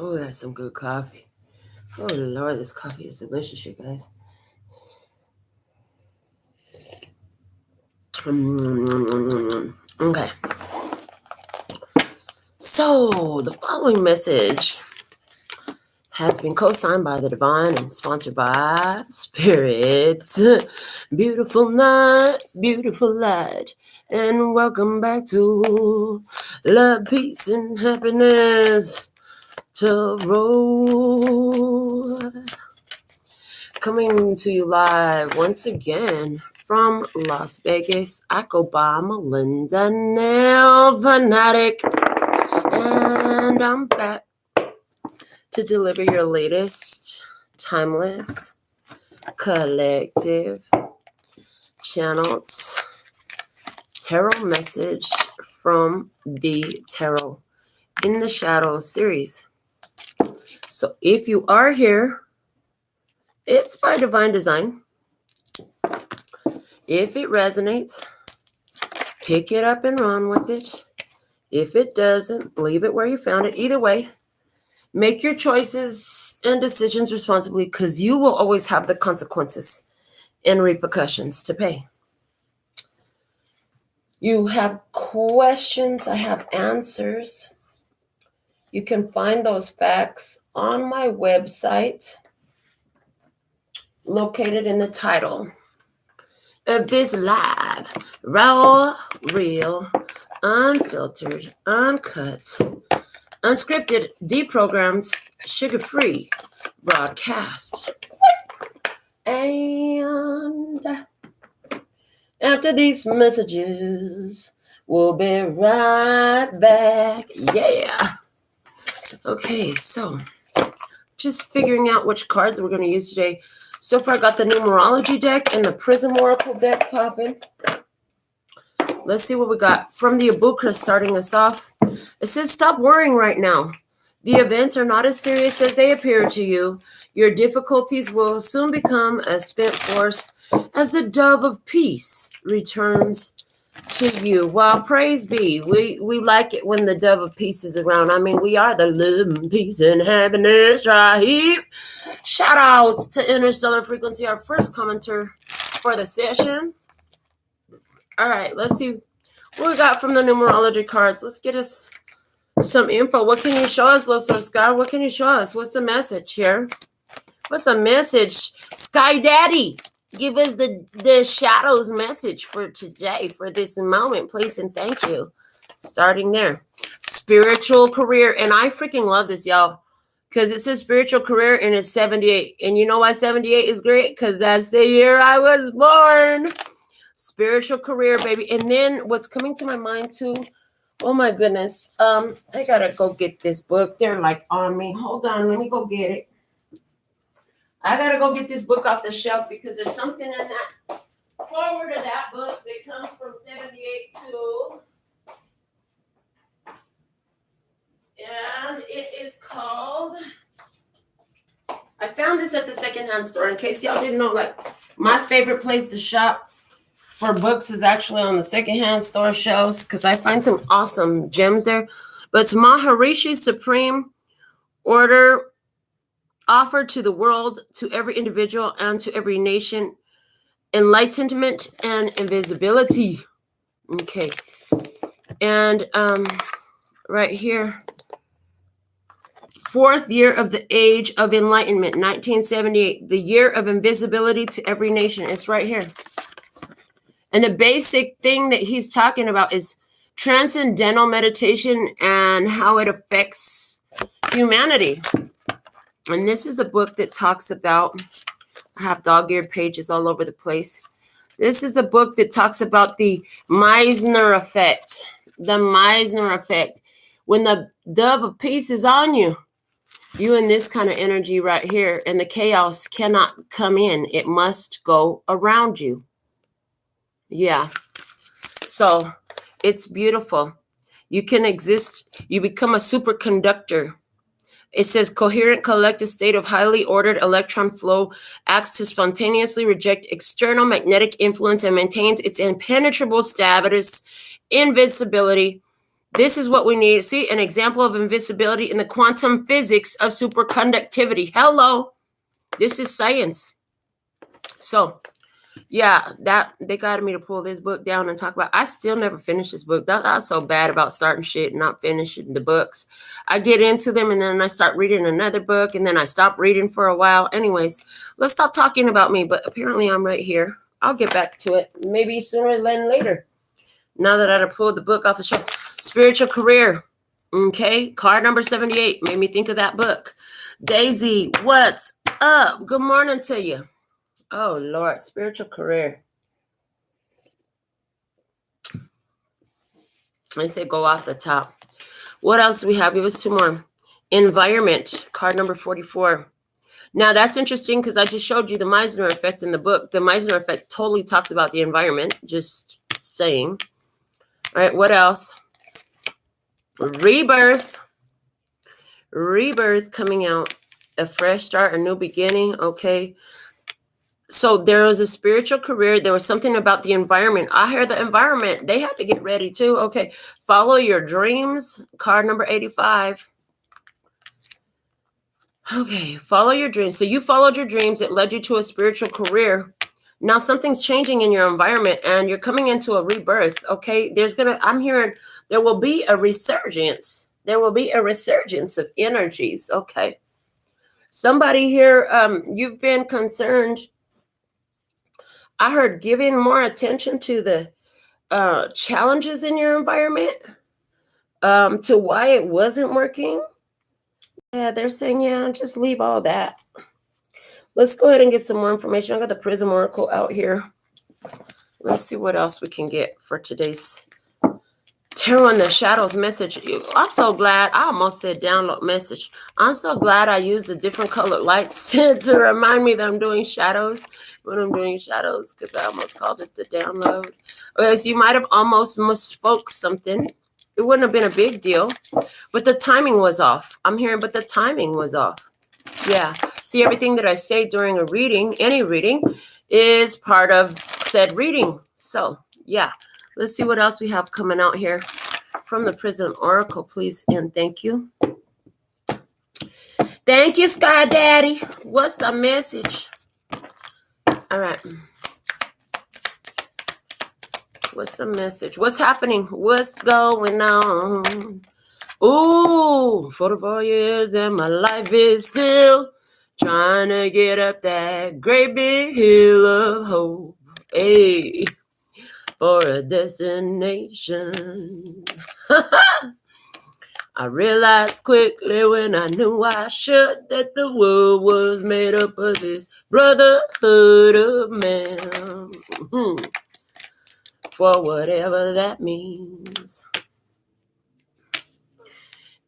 Oh, that's some good coffee. Oh, Lord, this coffee is delicious, you guys. Okay. So, the following message has been co-signed by the divine and sponsored by Spirit. Beautiful night, beautiful light. And welcome back to Love, Peace, and Happiness Tarot. Coming to you live once again from Las Vegas. I go by Melinda NailFanatic. And I'm back to deliver your latest timeless collective channeled tarot message from the Tarot in the Shadow series. So if you are here, it's by divine design. If it resonates, pick it up and run with it. If it doesn't, leave it where you found it. Either way, make your choices and decisions responsibly, because you will always have the consequences and repercussions to pay. You have questions, I have answers. You can find those facts on my website, located in the title of this live, raw, real, unfiltered, uncut, unscripted, deprogrammed, sugar-free broadcast. And after these messages, we'll be right back. Yeah. Okay, so just figuring out which cards we're going to use today. So far, I got the numerology deck and the Prism Oracle deck popping. Let's see what we got from the Abukra starting us off. It says, stop worrying right now. The events are not as serious as they appear to you. Your difficulties will soon become a spent force as the dove of peace returns to you. Well, praise be. We like it when the dove of peace is around. I mean, we are the love, peace, and happiness right here. Shout outs to Interstellar Frequency, our first commenter for the session. All right, let's see what we got from the numerology cards. Let's get us some info. What can you show us, Love Source Sky? What can you show us? What's the message here? What's the message? Sky Daddy, give us the shadows message for today, for this moment, please, and thank you. Starting there. Spiritual career. And I freaking love this, y'all, because it says spiritual career and it's 78. And you know why 78 is great? Because that's the year I was born. Spiritual career, baby. And then what's coming to my mind, too, oh, my goodness. I got to go get this book. They're like on me. Hold on. Let me go get it. I got to go get this book off the shelf because there's something in that forward of that book that comes from 78 to... And it is called... I found this at the secondhand store. In case y'all didn't know, like, my favorite place to shop for books is actually on the secondhand store shelves because I find some awesome gems there. But it's Maharishi Supreme Order, offered to the world, to every individual, and to every nation. Enlightenment and invisibility. Okay. And right here, fourth year of the age of enlightenment, 1978, the year of invisibility to every nation. It's right here. And the basic thing that he's talking about is transcendental meditation and how it affects humanity. And this is a book that talks about, I have dog-eared pages all over the place. This is the book that talks about the Meissner effect. The Meissner effect. When the dove of peace is on you, you in this kind of energy right here, and the chaos cannot come in. It must go around you. Yeah. So it's beautiful. You can exist. You become a superconductor. It says coherent collective state of highly ordered electron flow acts to spontaneously reject external magnetic influence and maintains its impenetrable status, invincibility, This is what we need. See, an example of invisibility in the quantum physics of superconductivity. Hello. This is science. So, yeah, that they got me to pull this book down and talk about. I still never finished this book. I was so bad about starting shit and not finishing the books. I get into them and then I start reading another book and then I stop reading for a while. Anyways, let's stop talking about me. But apparently I'm right here. I'll get back to it. Maybe sooner than later. Now that I pulled the book off the shelf. Spiritual career. Okay. Card number 78. Made me think of that book. Daisy, what's up? Good morning to you. Oh, Lord. Spiritual career. I say go off the top. What else do we have? Give us two more. Environment. Card number 44. Now, that's interesting because I just showed you the Meisner effect in the book. The Meisner effect totally talks about the environment. Just saying. All right. What else? Rebirth. Rebirth coming out. A fresh start, a new beginning. Okay. So there was a spiritual career. There was something about the environment. I heard the environment. They had to get ready too. Okay. Follow your dreams. Card number 85. Okay. Follow your dreams. So you followed your dreams. It led you to a spiritual career. Now something's changing in your environment and you're coming into a rebirth. Okay. I'm hearing there will be a resurgence. There will be a resurgence of energies. Okay. Somebody here, you've been concerned. I heard giving more attention to the challenges in your environment, to why it wasn't working. Yeah, they're saying, yeah, just leave all that. Let's go ahead and get some more information. I got the Prism Oracle out here. Let's see what else we can get for today's Tarot in the Shadows message. I'm so glad. I almost said download message. I'm so glad I used the different colored lights to remind me that I'm doing shadows when I'm doing shadows, because I almost called it the download. Okay, so you might have almost misspoke something. It wouldn't have been a big deal, but the timing was off. I'm hearing, but the timing was off. Yeah. See, everything that I say during a reading, any reading, is part of said reading. So, yeah. Let's see what else we have coming out here from the Prism Oracle, please, and thank you. Thank you, Sky Daddy. What's the message? All right. What's the message? What's happening? What's going on? Ooh, 44 years and my life is still trying to get up that great big hill of hope. Hey. For a destination. I realized quickly when I knew I should that the world was made up of this brotherhood of man. For whatever that means.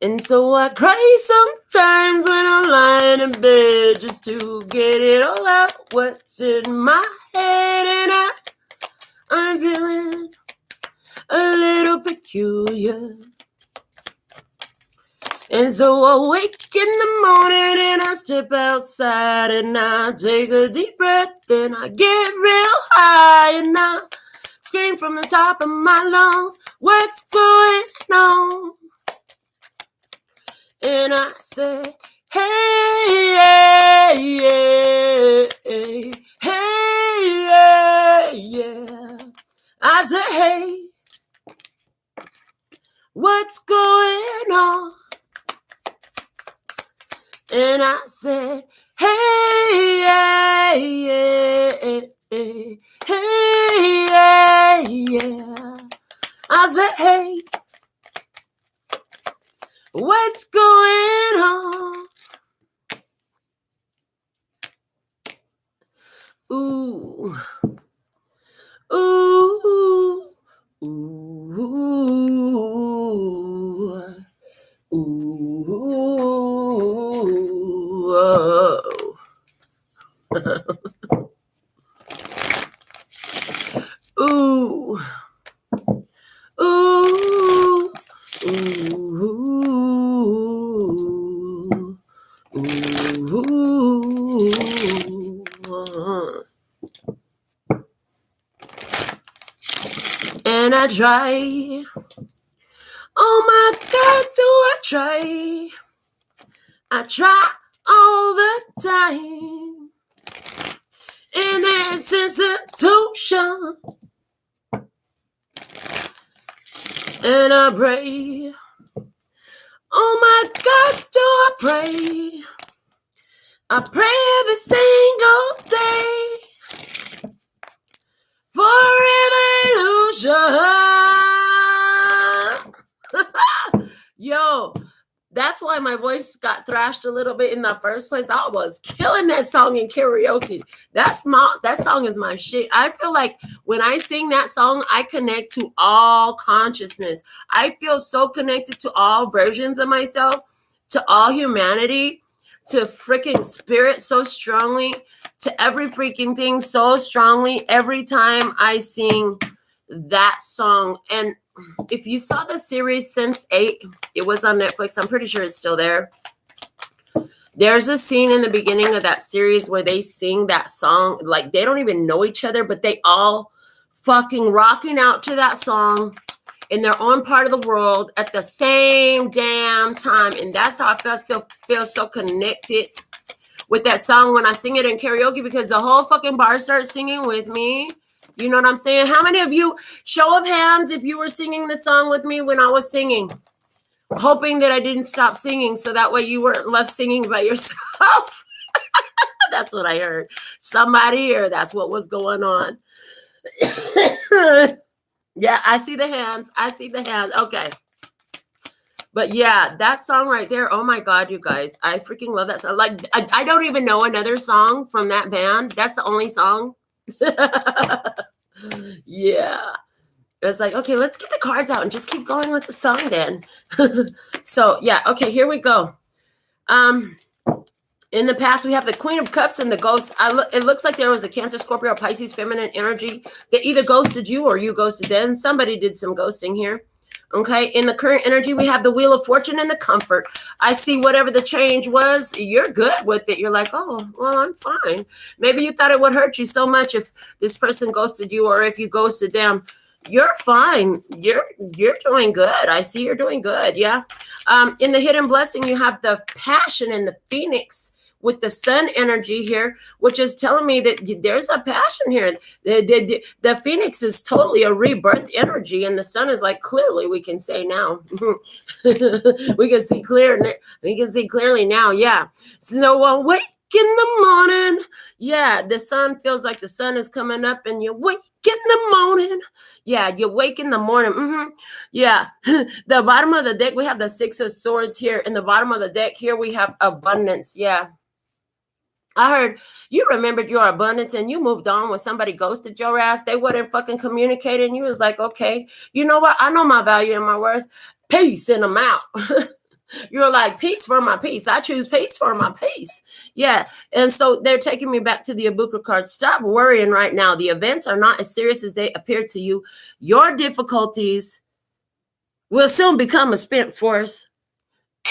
And so I cry sometimes when I'm lying in bed just to get it all out what's in my head, and I'm feeling a little peculiar. And so I wake in the morning and I step outside and I take a deep breath and I get real high and I scream from the top of my lungs, what's going on? And I say, hey, yeah, yeah, hey, hey, yeah, yeah. I said, hey, what's going on? And I said, hey, yeah, yeah, hey, hey, yeah, yeah. I said, hey, what's going on? Ooh, ooh. Ooh, ooh, oh. Ooh, ooh, ooh, ooh. And I try Oh my God, do I try? I try all the time. In this institution, and I pray. Oh my God, do I pray? I pray every single day for revolution. Yo, that's why my voice got thrashed a little bit in the first place. I was killing that song in karaoke. That song is my shit. I feel like when I sing that song, I connect to all consciousness. I feel so connected to all versions of myself, to all humanity, to freaking spirit so strongly, to every freaking thing so strongly every time I sing that song. And if you saw the series Sense8, it was on Netflix. I'm pretty sure it's still there. There's a scene in the beginning of that series where they sing that song. Like, they don't even know each other, but they all fucking rocking out to that song in their own part of the world at the same damn time. And that's how I feel so connected with that song when I sing it in karaoke, because the whole fucking bar starts singing with me. You know what I'm saying? How many of you, show of hands, if you were singing the song with me when I was singing, hoping that I didn't stop singing so that way you weren't left singing by yourself? That's what I heard. Somebody here, that's what was going on. Yeah, I see the hands. I see the hands. Okay. But yeah, that song right there, oh my God, you guys, I freaking love that song. Like, I don't even know another song from that band. That's the only song. Yeah. It was like, okay, let's get the cards out and just keep going with the song then. So yeah, okay, here we go. In the past, we have the Queen of Cups and the Ghost. It looks like there was a Cancer, Scorpio, or Pisces feminine energy that either ghosted you or you ghosted them. Somebody did some ghosting here. Okay, in the current energy, we have the Wheel of Fortune and the Comfort. I see whatever the change was, you're good with it. You're like, oh, well, I'm fine. Maybe you thought it would hurt you so much if this person ghosted you or if you ghosted them. You're fine. You're doing good. I see you're doing good. Yeah. In the Hidden Blessing, you have the Passion and the Phoenix with the Sun energy here, which is telling me that there's a passion here. The Phoenix is totally a rebirth energy, and the Sun is like, clearly we can say now. We can see clear. We can see clearly now. Yeah. So awake in the morning. Yeah, the sun feels like the sun is coming up, and you wake in the morning. Yeah, you wake in the morning. Yeah. The bottom of the deck, we have the Six of Swords here. In the bottom of the deck here, we have abundance. Yeah. I heard you remembered your abundance and you moved on when somebody ghosted your ass. They wouldn't fucking communicate, and you was like, okay, you know what? I know my value and my worth. Peace, and I'm out. You're like, peace for my peace. I choose peace for my peace. Yeah. And so they're taking me back to the Abuka card. Stop worrying right now. The events are not as serious as they appear to you. Your difficulties will soon become a spent force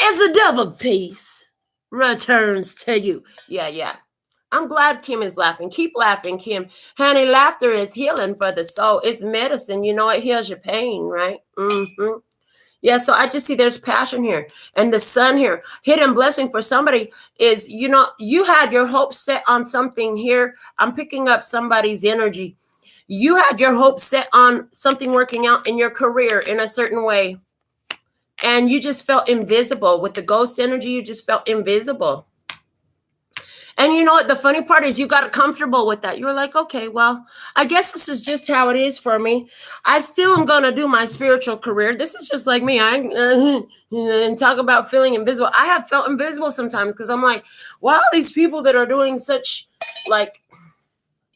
as the dove of peace returns to you. Yeah. I'm glad Kim is laughing. Keep laughing, Kim. Honey, laughter is healing for the soul. It's medicine. You know, it heals your pain, right? Mm-hmm. Yeah, so I just see there's passion here. And the Sun here, hidden blessing for somebody is, you know, you had your hopes set on something here. I'm picking up somebody's energy. You had your hopes set on something working out in your career in a certain way. And you just felt invisible. With the ghost energy, you just felt invisible. And you know what? The funny part is you got comfortable with that. You were like, okay, well, I guess this is just how it is for me. I still am going to do my spiritual career. This is just like me. And talk about feeling invisible. I have felt invisible sometimes because I'm like, wow, these people that are doing such like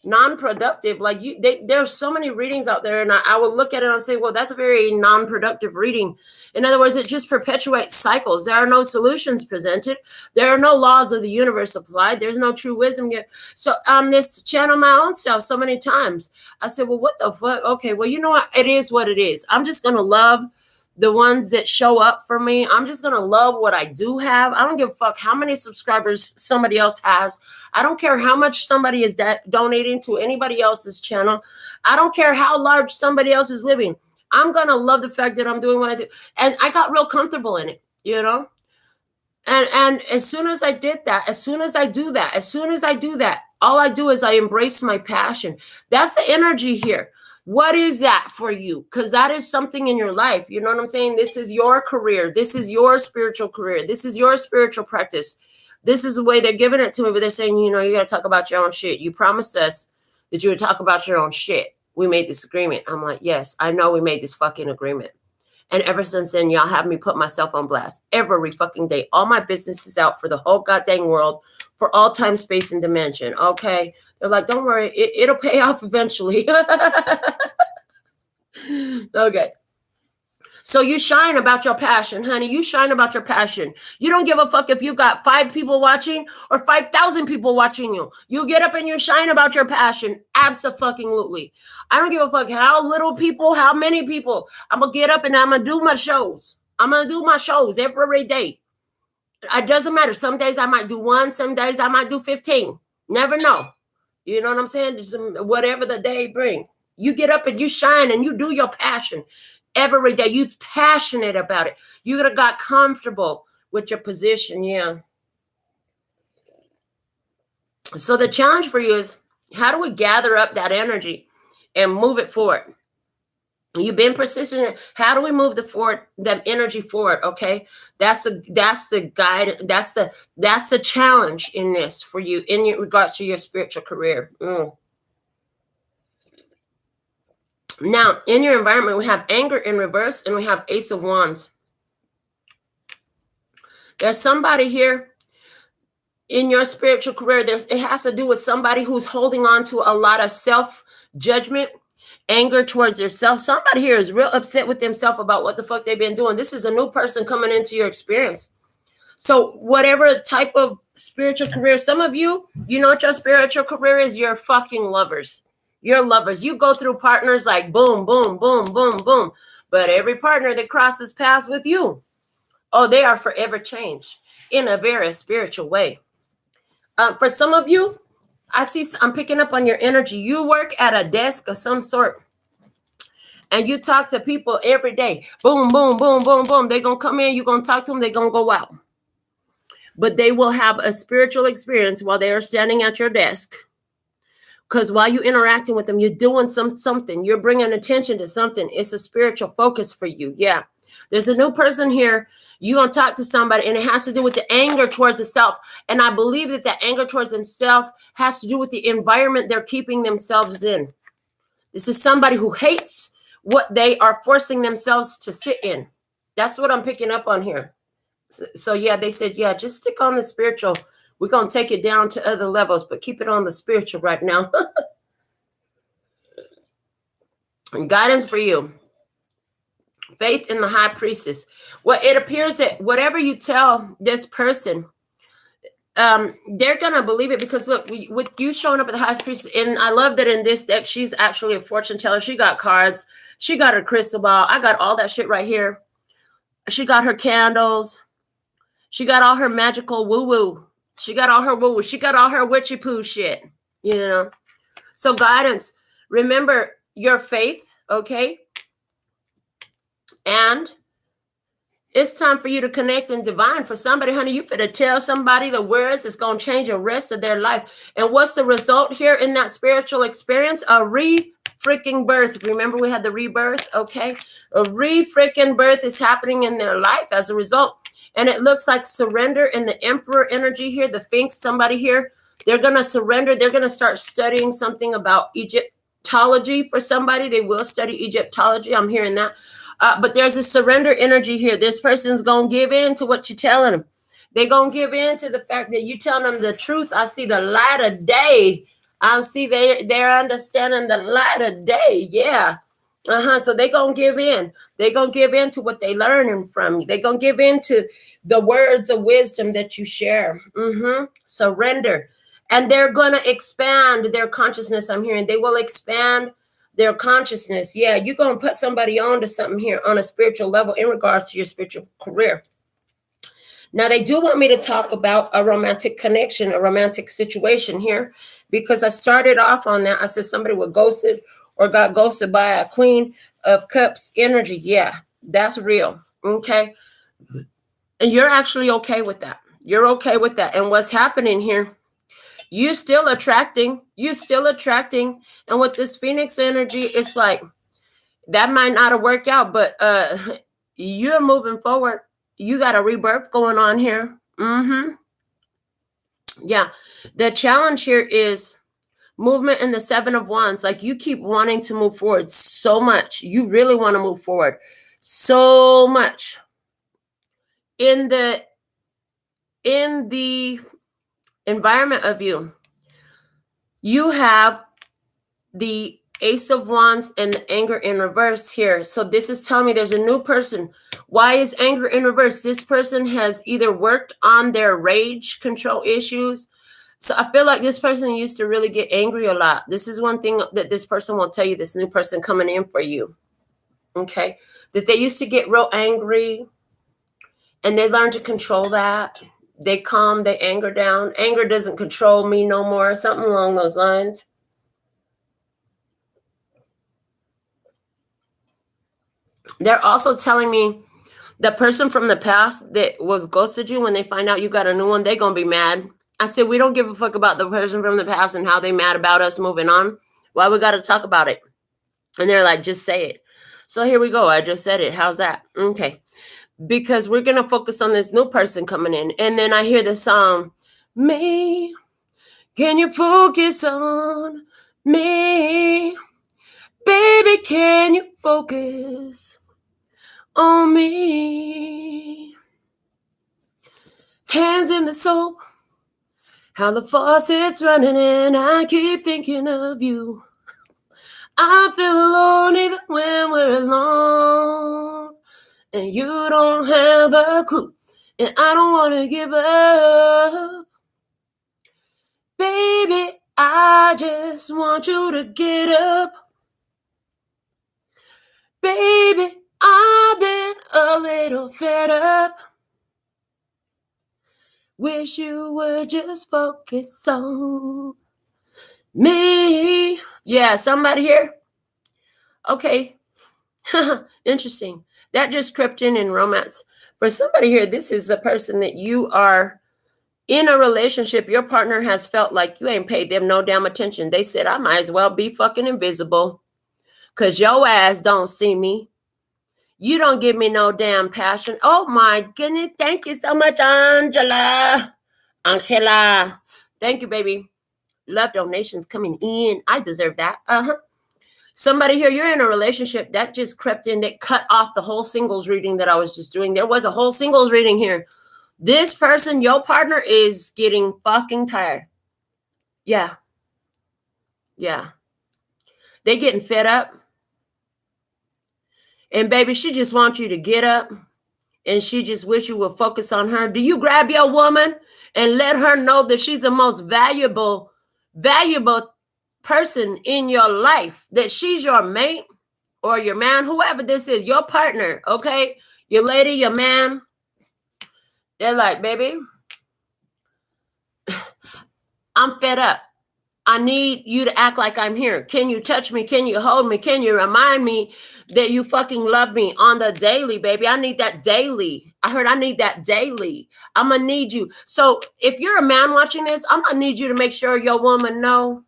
non-productive, like there's so many readings out there, and I will look at it and I'll say, well, that's a very non-productive reading. In other words, it just perpetuates cycles. There are no solutions presented. There are no laws of the universe applied. There's no true wisdom yet. So on this channel, my own self, so many times I said, well, what the fuck? Okay, well, you know what? It is what it is. I'm just going to love the ones that show up for me. I'm just going to love what I do have. I don't give a fuck how many subscribers somebody else has. I don't care how much somebody is donating to anybody else's channel. I don't care how large somebody else is living. I'm going to love the fact that I'm doing what I do. And I got real comfortable in it, you know? And as soon as I did that, as soon as I do that, all I do is I embrace my passion. That's the energy here. What is that for you? Because that is something in your life. You know what I'm saying? This is your career. This is your spiritual career. This is your spiritual practice. This is the way they're giving it to me, but they're saying, you know, you got to talk about your own shit. You promised us that you would talk about your own shit. We made this agreement. I'm like, yes, I know we made this fucking agreement. And ever since then, y'all have me put myself on blast every fucking day. All my business is out for the whole goddamn world, for all time, space, and dimension. Okay. They're like, don't worry, it'll pay off eventually. Okay. So you shine about your passion, honey. You shine about your passion. You don't give a fuck if you got 5 people watching or 5,000 people watching you. You get up and you shine about your passion. Abso-fucking-lutely. I don't give a fuck how little people, how many people. I'm going to get up and I'm going to do my shows. I'm going to do my shows every day. It doesn't matter. Some days I might do 1. Some days I might do 15. Never know. You know what I'm saying? Just whatever the day bring. You get up and you shine and you do your passion. Every day, you passionate about it. You got comfortable with your position, yeah. So the challenge for you is, how do we gather up that energy and move it forward? You've been persistent. How do we move that energy forward? Okay, that's the guide. That's the challenge in this for you in regards to your spiritual career. Now, in your environment, we have anger in reverse and we have Ace of Wands. There's somebody here in your spiritual career. It has to do with somebody who's holding on to a lot of self-judgment, anger towards yourself. Somebody here is real upset with themselves about what the fuck they've been doing. This is a new person coming into your experience. So whatever type of spiritual career, some of you, you know what your spiritual career is? You're fucking lovers. You're lovers. You go through partners like boom, boom, boom, boom, boom. But every partner that crosses paths with you, oh, they are forever changed in a very spiritual way. For some of you, I'm picking up on your energy. You work at a desk of some sort and you talk to people every day. Boom, boom, boom, boom, boom. They're going to come in. You're going to talk to them. They're going to go out. But they will have a spiritual experience while they are standing at your desk. Because while you're interacting with them, you're doing something. You're bringing attention to something. It's a spiritual focus for you. Yeah. There's a new person here. You're going to talk to somebody, and it has to do with the anger towards the self. And I believe that anger towards themselves has to do with the environment they're keeping themselves in. This is somebody who hates what they are forcing themselves to sit in. That's what I'm picking up on here. So yeah, they said, yeah, just stick on the spiritual. We're going to take it down to other levels, but keep it on the spiritual right now. And guidance for you. Faith in the high priestess. Well, it appears that whatever you tell this person, they're going to believe it because, look, with you showing up at the high priestess, and I love that in this deck, she's actually a fortune teller. She got cards. She got her crystal ball. I got all that shit right here. She got her candles. She got all her magical woo-woo. She got all her woo-woo. She got all her witchy poo shit, you know. So guidance, remember your faith, okay? And it's time for you to connect in divine. For somebody, honey, you finna tell somebody the words that's going to change the rest of their life. And what's the result here in that spiritual experience? A freaking birth. Remember we had the rebirth, okay? A freaking birth is happening in their life as a result. And it looks like surrender in the emperor energy here, the Sphinx, somebody here, they're going to surrender. They're going to start studying something about Egyptology for somebody. They will study Egyptology. I'm hearing that. But there's a surrender energy here. This person's going to give in to what you're telling them. They're going to give in to the fact that you tell them the truth. I see the light of day. I see they're understanding the light of day. Yeah. So they're going to give in. They're going to give in to what they're learning from you. They're going to give in to the words of wisdom that you share. Surrender. And they're going to expand their consciousness. I'm hearing they will expand their consciousness. Yeah, you're going to put somebody on to something here on a spiritual level in regards to your spiritual career. Now, they do want me to talk about a romantic connection, a romantic situation here, because I started off on that. I said somebody was ghosted or got ghosted by a Queen of Cups energy. Yeah, that's real. Okay. And you're actually okay with that. You're okay with that. And what's happening here, you're still attracting. And with this Phoenix energy, it's like that might not have worked out, but you're moving forward. You got a rebirth going on here. Yeah. The challenge here is movement in the Seven of Wands. Like, you keep wanting to move forward so much. You really want to move forward so much. In the environment of you, you have the Ace of Wands and the anger in reverse here. So this is telling me there's a new person. Why is anger in reverse? This person has either worked on their rage control issues. So I feel like this person used to really get angry a lot. This is one thing that this person will tell you, this new person coming in for you. Okay. That they used to get real angry and they learned to control that. They calm their anger down. Anger doesn't control me no more. Something along those lines. They're also telling me the person from the past that was ghosted you, when they find out you got a new one, they're going to be mad. I said, we don't give a fuck about the person from the past and how they mad about us moving on. Why we got to talk about it? And they're like, just say it. So here we go. I just said it. How's that? Okay. Because we're going to focus on this new person coming in. And then I hear the song, me, can you focus on me? Baby, can you focus on me? Hands in the soap, how the faucet's running and I keep thinking of you. I feel alone even when we're alone, and you don't have a clue, and I don't want to give up. Baby, I just want you to get up. Baby, I've been a little fed up. Wish you would just focus on me. Yeah, somebody here? Okay. Interesting. That just crept in romance. For somebody here, this is a person that you are in a relationship. Your partner has felt like you ain't paid them no damn attention. They said, I might as well be fucking invisible because your ass don't see me. You don't give me no damn passion. Oh my goodness. Thank you so much, Angela. Thank you, baby. Love donations coming in. I deserve that. Somebody here, you're in a relationship that just crept in, that cut off the whole singles reading that I was just doing. There was a whole singles reading here. This person, your partner, is getting fucking tired. Yeah. Yeah. They're getting fed up. And baby, she just wants you to get up, and she just wish you would focus on her. Do you grab your woman and let her know that she's the most valuable person in your life, that she's your mate or your man, whoever this is, your partner, okay? Your lady, your man. They're like, baby, I'm fed up. I need you to act like I'm here. Can you touch me? Can you hold me? Can you remind me that you fucking love me on the daily, baby? I need that daily. I need that daily. I'm going to need you. So if you're a man watching this, I'm going to need you to make sure your woman know.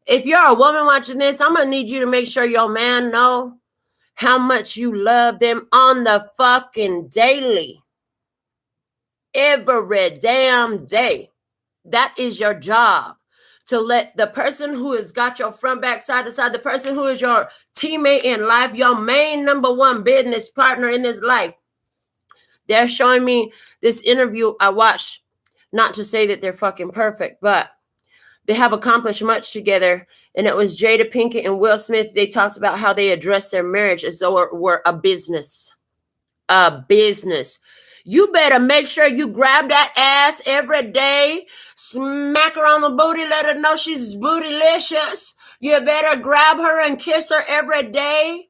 If you're a woman watching this, I'm going to need you to make sure your man know how much you love them on the fucking daily. Every damn day. That is your job. To let the person who has got your front, back, side to side, the person who is your teammate in life, your main number one business partner in this life. They're showing me this interview I watched, not to say that they're fucking perfect, but they have accomplished much together. And it was Jada Pinkett and Will Smith. They talked about how they addressed their marriage as though it were a business. A business. You better make sure you grab that ass every day, smack her on the booty, let her know she's bootylicious. You better grab her and kiss her every day.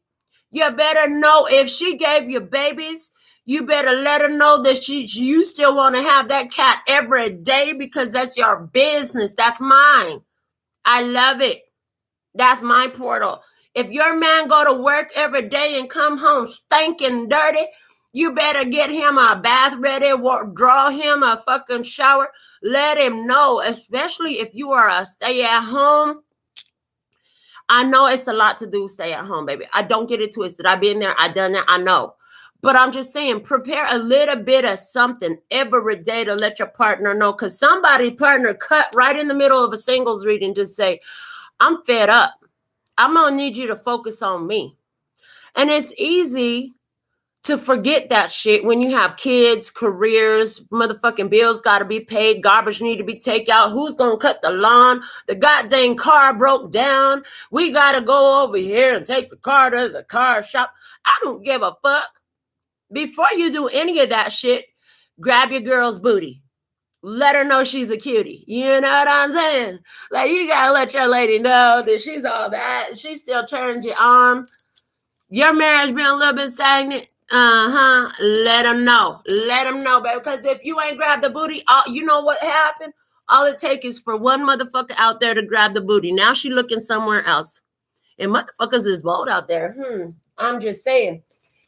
You better know if she gave you babies, you better let her know that you still want to have that cat every day, because that's your business. That's mine. I love it. That's my portal. If your man go to work every day and come home stinking dirty, you better get him a bath ready, draw him a fucking shower. Let him know, especially if you are a stay at home. I know it's a lot to do, stay at home, baby. I don't get it twisted. I've been there. I've done that. I know. But I'm just saying, prepare a little bit of something every day to let your partner know. Because partner cut right in the middle of a singles reading to say, I'm fed up. I'm going to need you to focus on me. And it's easy to forget that shit when you have kids, careers, motherfucking bills got to be paid, garbage need to be taken out. Who's going to cut the lawn? The goddamn car broke down. We got to go over here and take the car to the car shop. I don't give a fuck. Before you do any of that shit, grab your girl's booty. Let her know she's a cutie. You know what I'm saying? Like, you got to let your lady know that she's all that. She still turns you on. Your marriage been a little bit stagnant. Let them know. Let them know, baby. Because if you ain't grabbed the booty, you know what happened? All it takes is for one motherfucker out there to grab the booty. Now she looking somewhere else. And motherfuckers is bold out there. I'm just saying.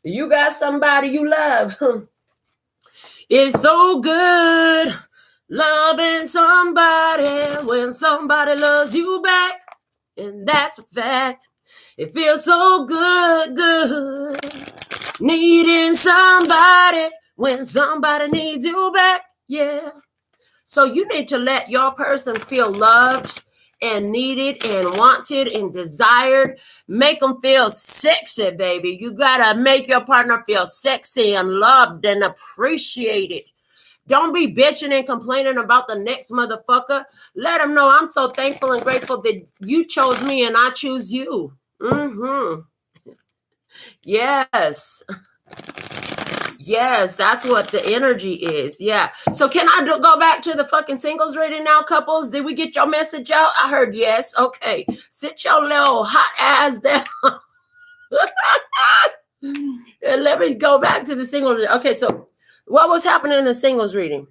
You got somebody you love. It's so good loving somebody when somebody loves you back. And that's a fact. It feels so good. Needing somebody when somebody needs you back. Yeah. So you need to let your person feel loved and needed and wanted and desired. Make them feel sexy, baby. You got to make your partner feel sexy and loved and appreciated. Don't be bitching and complaining about the next motherfucker. Let them know I'm so thankful and grateful that you chose me and I choose you. Yes. Yes, that's what the energy is. Yeah. So can I go back to the fucking singles reading now, couples? Did we get your message out? I heard yes. Okay. Sit your little hot ass down. And let me go back to the singles reading. Okay, so what was happening in the singles reading?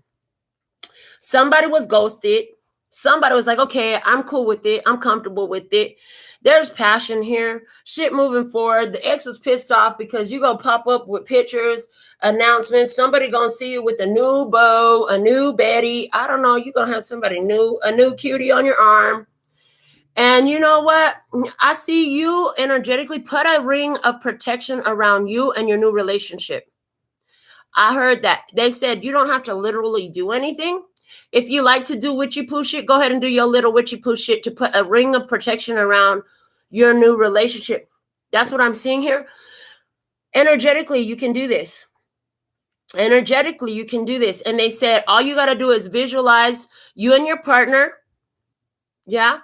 Somebody was ghosted. Somebody was like, okay, I'm cool with it. I'm comfortable with it. There's passion here. Shit moving forward. The ex was pissed off because you gonna pop up with pictures, announcements. Somebody gonna see you with a new beau, a new Betty. I don't know. You're gonna have somebody new, a new cutie on your arm. And you know what? I see you energetically put a ring of protection around you and your new relationship. I heard that. They said you don't have to literally do anything. If you like to do witchy poo shit, go ahead and do your little witchy poo shit to put a ring of protection around your new relationship. That's what I'm seeing here. Energetically, you can do this. Energetically, you can do this. And they said all you got to do is visualize you and your partner. Yeah.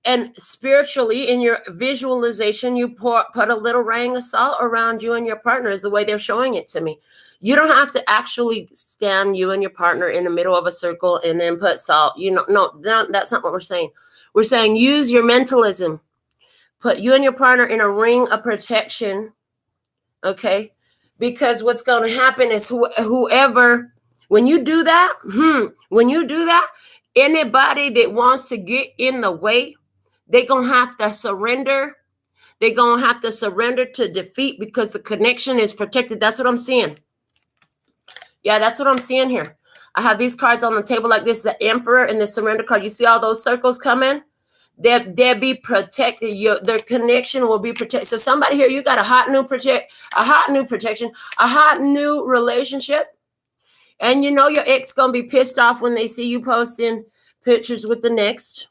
And spiritually, in your visualization, you put a little ring of salt around you and your partner is the way they're showing it to me. You don't have to actually stand you and your partner in the middle of a circle and then put salt. No, that's not what we're saying. We're saying use your mentalism. Put you and your partner in a ring of protection, okay? Because what's going to happen is whoever, when you do that, anybody that wants to get in the way, they're going to have to surrender. They're going to have to surrender to defeat because the connection is protected. That's what I'm seeing. Yeah, that's what I'm seeing here. I have these cards on the table like this, the Emperor and the Surrender card. You see all those circles coming? They'll be protected. Their connection will be protected. So somebody here, you got a hot new protection, a hot new relationship. And you know your ex going to be pissed off when they see you posting pictures with the next.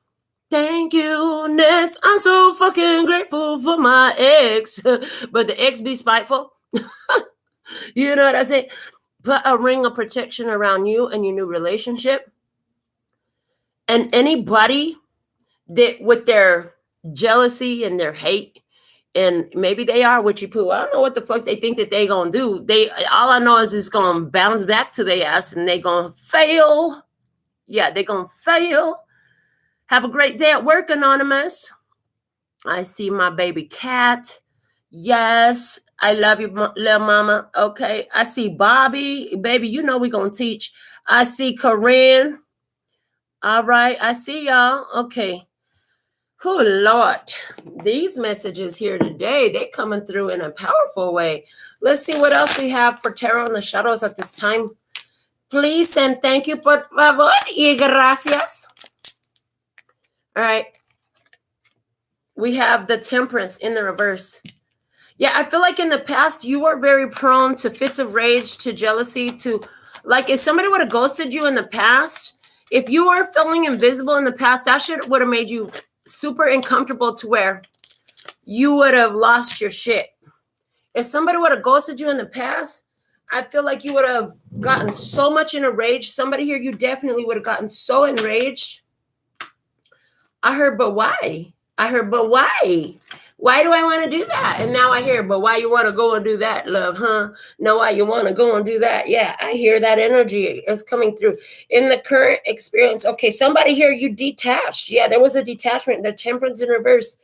Thank you, next. I'm so fucking grateful for my ex. But the ex be spiteful. You know what I say? Put a ring of protection around you and your new relationship. And anybody that with their jealousy and their hate, and maybe they are witchy poo. I don't know what the fuck they think that they gonna do. All I know is it's gonna bounce back to their ass and they gonna fail. Yeah, they gonna fail. Have a great day at work, Anonymous. I see my baby cat. Yes, I love you, little mama. Okay, I see Bobby. Baby, you know we're going to teach. I see Corinne. All right, I see y'all. Okay. Oh, Lord. These messages here today, they're coming through in a powerful way. Let's see what else we have for tarot in the shadows at this time. Please and thank you, por favor, y gracias. All right. We have the Temperance in the reverse. Yeah, I feel like in the past, you were very prone to fits of rage, to jealousy, to like if somebody would have ghosted you in the past, if you were feeling invisible in the past, that shit would have made you super uncomfortable to where you would have lost your shit. If somebody would have ghosted you in the past, I feel like you would have gotten so much in a rage. Somebody here, you definitely would have gotten so enraged. I heard, but why? I heard, but why? Why do I want to do that? And now I hear, but why you want to go and do that, love, huh? No, why you want to go and do that? Yeah, I hear that energy is coming through. In the current experience, okay, somebody here, you detached. Yeah, there was a detachment, the Temperance in reverse.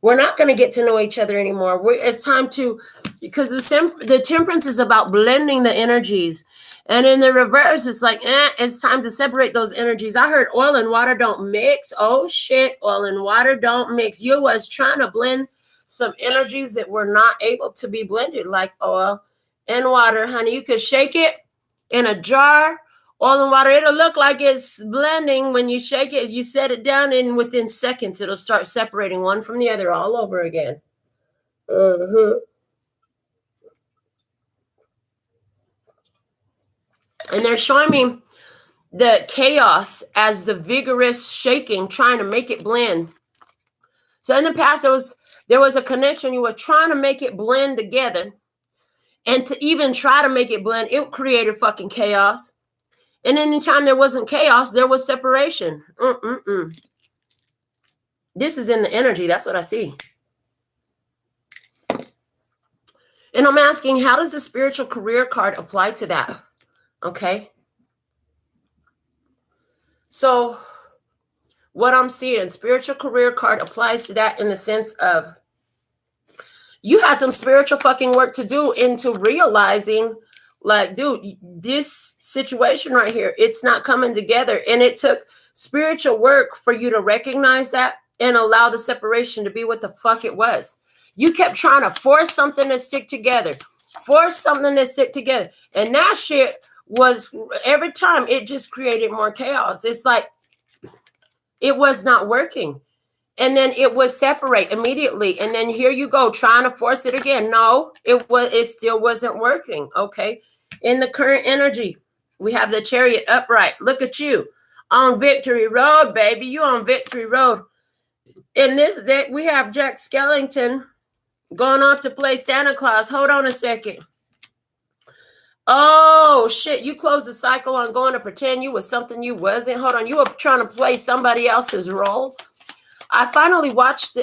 We're not going to get to know each other anymore. It's time to, because the Temperance is about blending the energies. And in the reverse, it's like, it's time to separate those energies. I heard oil and water don't mix. Oh, shit, oil and water don't mix. You was trying to blend some energies that were not able to be blended, like oil and water, honey. You could shake it in a jar, oil and water. It'll look like it's blending when you shake it. You set it down, and within seconds, it'll start separating one from the other all over again. And they're showing me the chaos as the vigorous shaking, trying to make it blend. So in the past, there was a connection. You were trying to make it blend together. And to even try to make it blend, it created fucking chaos. And anytime there wasn't chaos, there was separation. This is in the energy. That's what I see. And I'm asking, how does the spiritual career card apply to that? Okay. So what I'm seeing, spiritual career card applies to that in the sense of you had some spiritual fucking work to do into realizing, like, dude, this situation right here, it's not coming together. And it took spiritual work for you to recognize that and allow the separation to be what the fuck it was. You kept trying to force something to stick together, And that shit was, every time it just created more chaos. It's like it was not working. And then it would separate immediately. And then here you go, trying to force it again. No, it still wasn't working. Okay. In the current energy, we have the Chariot upright. Look at you on Victory Road, baby. You on Victory Road. In this deck, we have Jack Skellington going off to play Santa Claus. Hold on a second. Oh, shit. You closed the cycle on going to pretend you was something you wasn't. Hold on. You were trying to play somebody else's role. I finally watched,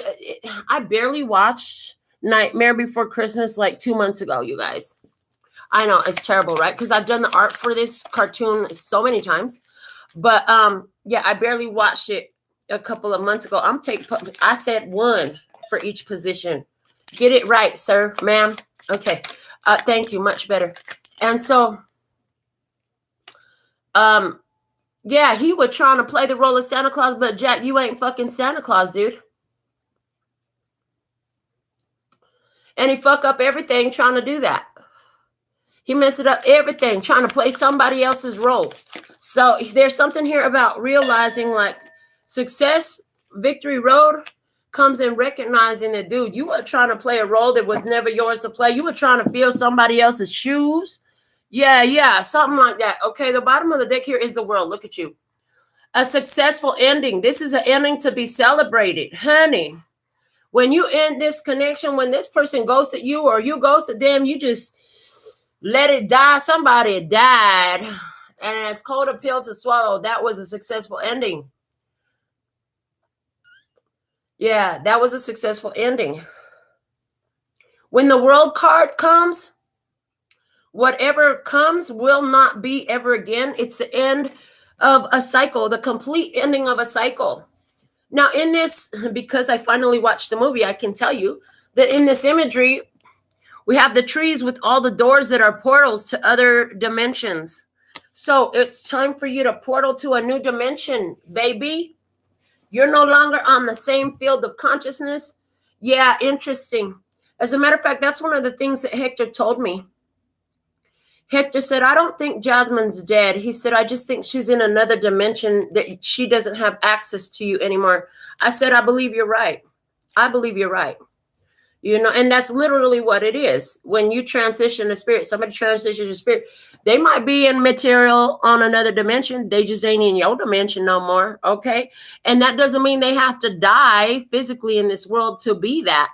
I barely watched Nightmare Before Christmas like 2 months ago, you guys. I know, it's terrible, right? Because I've done the art for this cartoon so many times. But yeah, I barely watched it a couple of months ago. I said one for each position. Get it right, sir, ma'am. Okay. Thank you, much better. And so, yeah, he was trying to play the role of Santa Claus, but Jack, you ain't fucking Santa Claus, dude. And he fuck up everything trying to do that. He messed up everything trying to play somebody else's role. So there's something here about realizing, like, success, Victory Road comes in recognizing that, dude, you were trying to play a role that was never yours to play. You were trying to fill somebody else's shoes. Yeah, something like that. Okay, the bottom of the deck here is the World. Look at you. A successful ending. This is an ending to be celebrated. Honey, when you end this connection, when this person ghosted you or you ghosted them, you just let it die. Somebody died. And it's cold a pill to swallow. That was a successful ending. Yeah, that was a successful ending. When the World card comes, whatever comes will not be ever again. It's the end of a cycle, the complete ending of a cycle. Now, in this, because I finally watched the movie, I can tell you that in this imagery, we have the trees with all the doors that are portals to other dimensions. So it's time for you to portal to a new dimension, baby. You're no longer on the same field of consciousness. Yeah, interesting. As a matter of fact, that's one of the things that Hector told me. Hector said, I don't think Jasmine's dead. He said, I just think she's in another dimension that she doesn't have access to you anymore. I said, I believe you're right. I believe you're right. You know, and that's literally what it is. When you transition to spirit, somebody transitions to spirit, they might be in material on another dimension. They just ain't in your dimension no more. Okay. And that doesn't mean they have to die physically in this world to be that.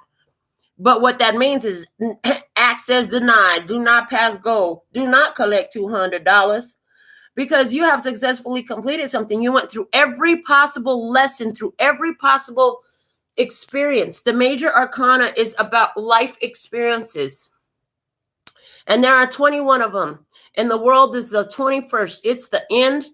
But what that means is access denied. Do not pass go. Do not collect $200 because you have successfully completed something. You went through every possible lesson, through every possible experience. The major arcana is about life experiences. And there are 21 of them. And the world is the 21st. It's the end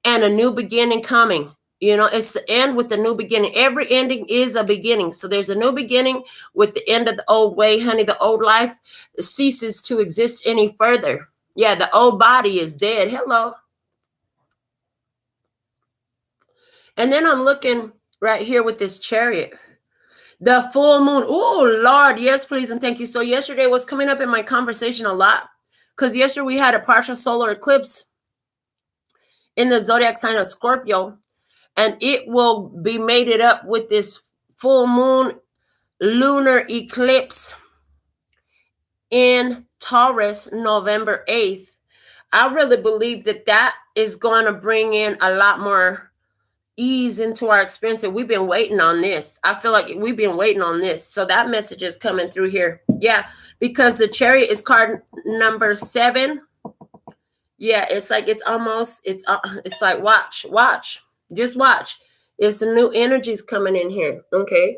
and a new beginning coming. You know, it's the end with the new beginning. Every ending is a beginning. So there's a new beginning with the end of the old way, honey. The old life ceases to exist any further. Yeah, the old body is dead. Hello. And then I'm looking right here with this Chariot. The full moon. Oh, Lord. Yes, please. And thank you. So yesterday was coming up in my conversation a lot because yesterday we had a partial solar eclipse in the zodiac sign of Scorpio. And it will be mated up with this full moon lunar eclipse in Taurus, November 8th. I really believe that that is going to bring in a lot more ease into our experience. We've been waiting on this. I feel like we've been waiting on this. So that message is coming through here. Yeah, because the Chariot is card number 7. Yeah, it's like it's like watch. Just watch. It's some new energies coming in here. Okay.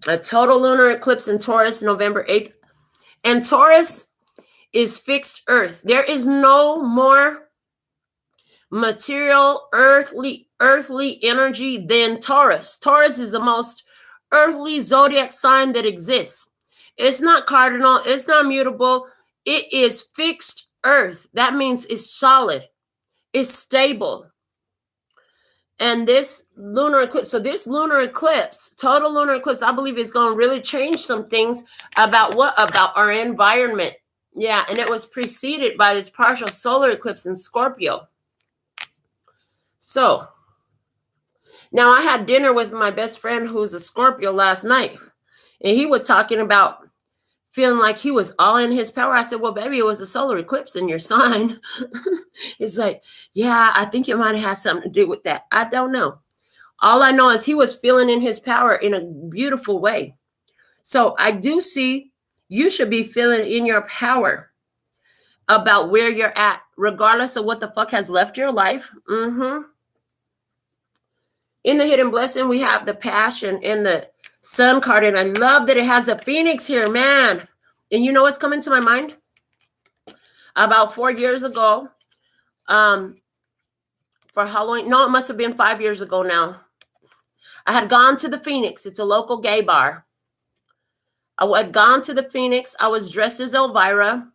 A total lunar eclipse in Taurus, November 8th. And Taurus is fixed earth. There is no more material, earthly energy than Taurus. Taurus is the most earthly zodiac sign that exists. It's not cardinal. It's not mutable. It is fixed earth. That means it's solid. It's stable. And this lunar eclipse, so this lunar eclipse, total lunar eclipse, I believe is going to really change some things about what? About our environment. Yeah, and it was preceded by this partial solar eclipse in Scorpio. So, now I had dinner with my best friend who's a Scorpio last night, and he was talking about feeling like he was all in his power. I said, well, baby, it was a solar eclipse in your sign. It's like, yeah, I think it might have had something to do with that. I don't know. All I know is he was feeling in his power in a beautiful way. So I do see you should be feeling in your power about where you're at, regardless of what the fuck has left your life. In the hidden blessing, we have the passion and the Sun card, and I love that it has the Phoenix here, man. And you know what's coming to my mind? About 4 years ago, for Halloween, no, it must have been 5 years ago now. I had gone to the Phoenix. It's a local gay bar. I had gone to the Phoenix. I was dressed as Elvira.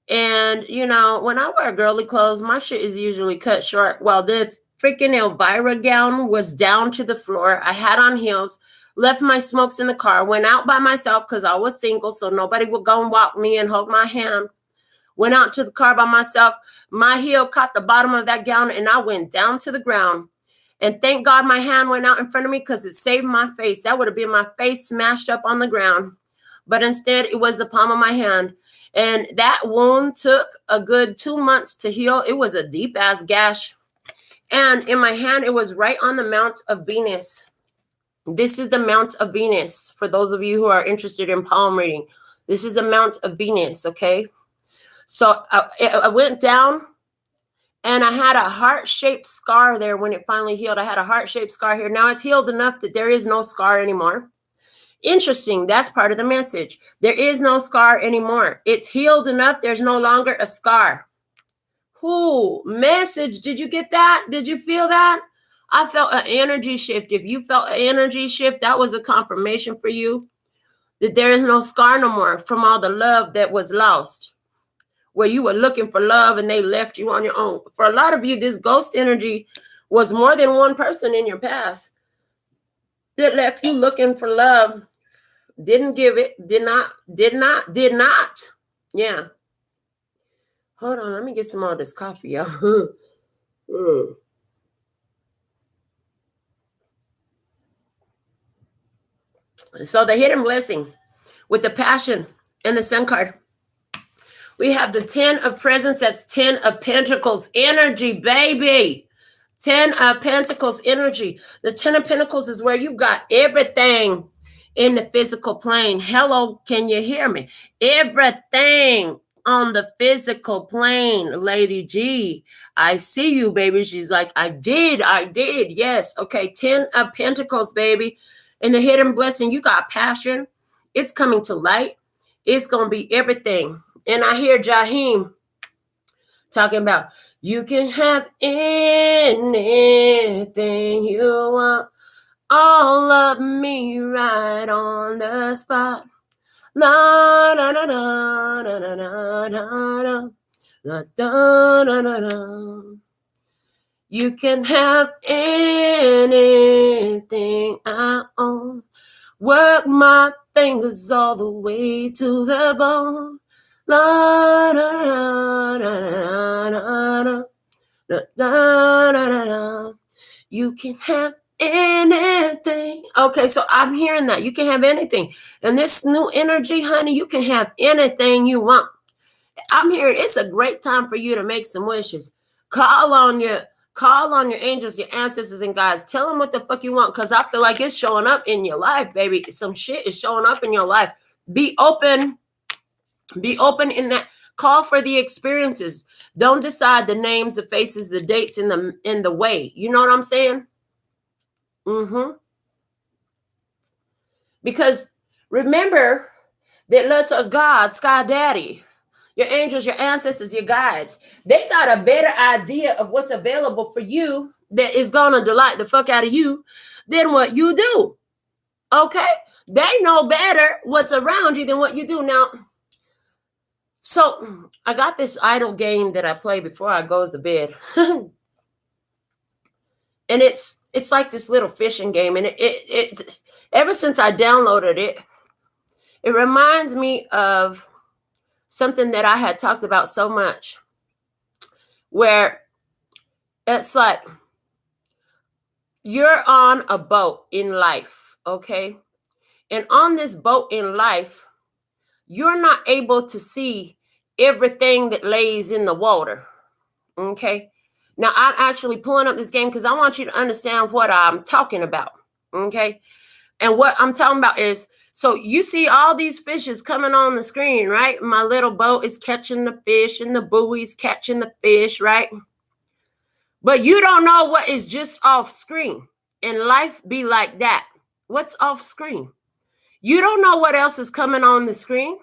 And, you know, when I wear girly clothes, my shit is usually cut short. Well, the freaking Elvira gown was down to the floor. I had on heels. Left my smokes in the car, went out by myself because I was single, so nobody would go and walk me and hold my hand. Went out to the car by myself. My heel caught the bottom of that gown, and I went down to the ground. And thank God my hand went out in front of me because it saved my face. That would have been my face smashed up on the ground. But instead, it was the palm of my hand. And that wound took a good 2 months to heal. It was a deep-ass gash. And in my hand, it was right on the Mount of Venus. This is the Mount of Venus. For those of you who are interested in palm reading, this is the Mount of Venus, okay? So I went down, and I had a heart-shaped scar there when it finally healed. I had a heart-shaped scar here. Now it's healed enough that there is no scar anymore. Interesting. That's part of the message. There is no scar anymore. It's healed enough. There's no longer a scar. Ooh, message. Did you get that? Did you feel that? I felt an energy shift. If you felt an energy shift, that was a confirmation for you that there is no scar no more from all the love that was lost. where you were looking for love and they left you on your own. For a lot of you, this ghost energy was more than one person in your past that left you looking for love. Didn't give it, did not. Yeah. Hold on, let me get some more of this coffee, y'all. So the hidden blessing with the passion and the sun card. We have the 10 of presents. That's 10 of pentacles energy, baby. 10 of pentacles energy. The 10 of pentacles is where you've got everything in the physical plane. Hello, can you hear me? Everything on the physical plane, Lady G. I see you, baby. She's like, I did. Yes. Okay, 10 of pentacles, baby. And the hidden blessing, you got passion. It's coming to light. It's going to be everything. And I hear Jaheim talking about, you can have anything you want. All of me right on the spot. La da da da da da da da da da da da. You can have anything I own. Work my fingers all the way to the bone. La da da da da da da da da. You can have anything. Okay, so I'm hearing that. You can have anything. And this new energy, honey, you can have anything you want. I'm hearing it's a great time for you to make some wishes. Call on your angels, your ancestors, and guides. Tell them what the fuck you want, because I feel like it's showing up in your life, baby. Some shit is showing up in your life. Be open. Be open in that. Call for the experiences. Don't decide the names, the faces, the dates, in the way. You know what I'm saying? Because remember that ℓ𝔢𝔟𝔬�𝔫𝔦𝔵, God, Sky Daddy, your angels, your ancestors, your guides, they got a better idea of what's available for you that is going to delight the fuck out of you than what you do. Okay? They know better what's around you than what you do. Now, so I got this idle game that I play before I goes to bed. And it's like this little fishing game. And it's ever since I downloaded it, it reminds me of something that I had talked about so much, where it's like you're on a boat in life, okay? And on this boat in life, you're not able to see everything that lays in the water, okay? Now, I'm actually pulling up this game because I want you to understand what I'm talking about, okay? And what I'm talking about is, so you see all these fishes coming on the screen, right? My little boat is catching the fish and the buoy's catching the fish, right? But you don't know what is just off screen. And life be like that. What's off screen? You don't know what else is coming on the screen.